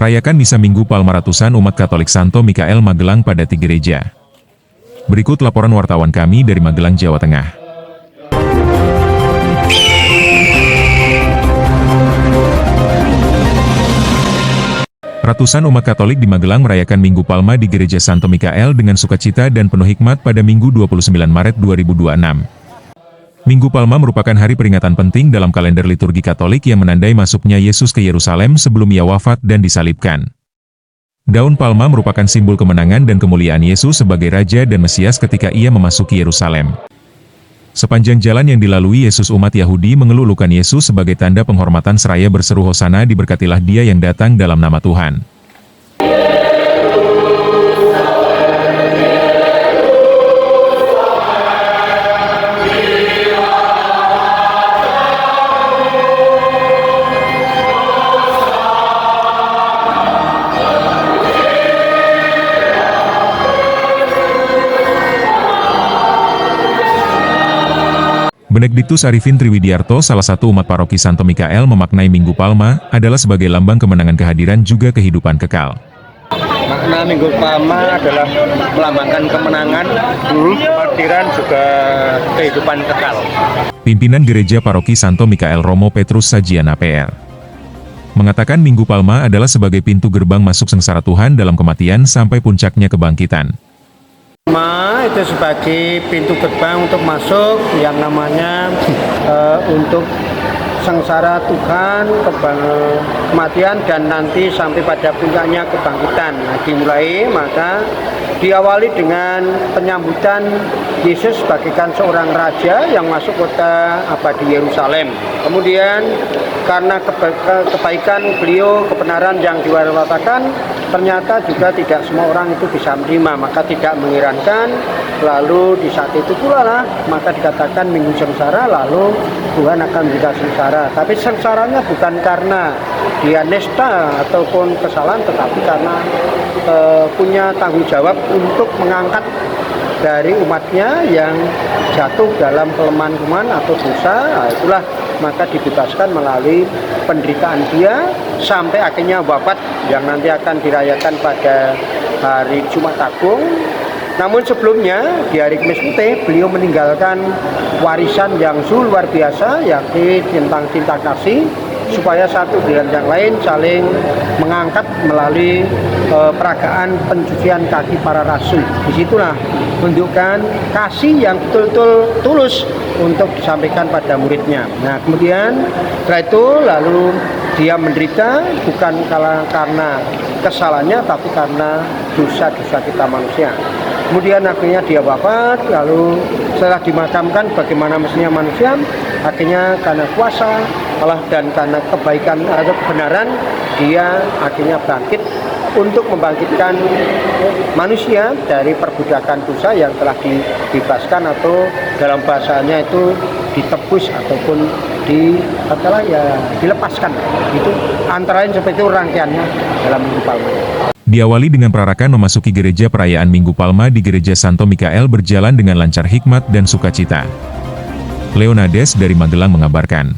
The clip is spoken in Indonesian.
Rayakan Misa Minggu Palma ratusan umat Katolik Santo Mikael Magelang pada 3 gereja. Berikut laporan wartawan kami dari Magelang, Jawa Tengah. Ratusan umat Katolik di Magelang merayakan Minggu Palma di Gereja Santo Mikael dengan sukacita dan penuh hikmat pada Minggu 29 Maret 2026. Minggu Palma merupakan hari peringatan penting dalam kalender liturgi Katolik yang menandai masuknya Yesus ke Yerusalem sebelum ia wafat dan disalibkan. Daun palma merupakan simbol kemenangan dan kemuliaan Yesus sebagai Raja dan Mesias ketika ia memasuki Yerusalem. Sepanjang jalan yang dilalui Yesus, umat Yahudi mengelulukan Yesus sebagai tanda penghormatan seraya berseru Hosana, diberkatilah Dia yang datang dalam nama Tuhan. Benediktus Arifin Triwidiarto, salah satu umat paroki Santo Mikael, memaknai Minggu Palma adalah sebagai lambang kemenangan, kehadiran juga kehidupan kekal. Makna Minggu Palma adalah melambangkan kemenangan, kehadiran juga kehidupan kekal. Pimpinan Gereja Paroki Santo Mikael Romo Petrus Sajiana PR mengatakan Minggu Palma adalah sebagai pintu gerbang masuk sengsara Tuhan dalam kematian sampai puncaknya kebangkitan. Itu sebagai pintu gerbang untuk masuk yang namanya untuk sengsara Tuhan, kematian, dan nanti sampai pada puncaknya kebangkitan. Nah, dimulai maka diawali dengan penyambutan Yesus bagaikan seorang raja yang masuk kota abadi Yerusalem. Kemudian karena kebaikan beliau, kebenaran yang diwariskan, ternyata juga tidak semua orang itu bisa menerima, maka tidak mengherankan. Lalu di saat itu pula lah, maka dikatakan Minggu Sengsara, lalu Tuhan akan juga sengsara. Tapi sengsaranya bukan karena dia nista ataupun kesalahan, tetapi karena punya tanggung jawab untuk mengangkat dari umatnya yang jatuh dalam kelemahan atau dosa. Nah, itulah maka dibebaskan melalui penderitaan dia sampai akhirnya wafat yang nanti akan dirayakan pada hari Jumat Agung. Namun sebelumnya di hari Kamis Putih beliau meninggalkan warisan yang luar biasa, yakni tentang cinta kasih, supaya satu dengan yang lain saling mengangkat melalui peragaan pencucian kaki para rasul. Disitulah menunjukkan kasih yang betul-betul tulus untuk disampaikan pada muridnya. Nah, kemudian setelah itu lalu dia menderita bukan karena kesalahannya, tapi karena dosa-dosa kita manusia. Kemudian akhirnya dia wafat, lalu setelah dimakamkan bagaimana mestinya manusia, akhirnya karena kuasa Allah dan karena kebaikan atau kebenaran, dia akhirnya bangkit untuk membangkitkan manusia dari perbudakan dosa yang telah dibebaskan, atau dalam bahasanya itu ditebus ataupun dilepaskan. Itu antara lain seperti itu rangkaiannya dalam Minggu Palma. Diawali dengan perarakan memasuki gereja, perayaan Minggu Palma di Gereja Santo Mikael berjalan dengan lancar, hikmat dan sukacita. Leonades dari Magelang mengabarkan.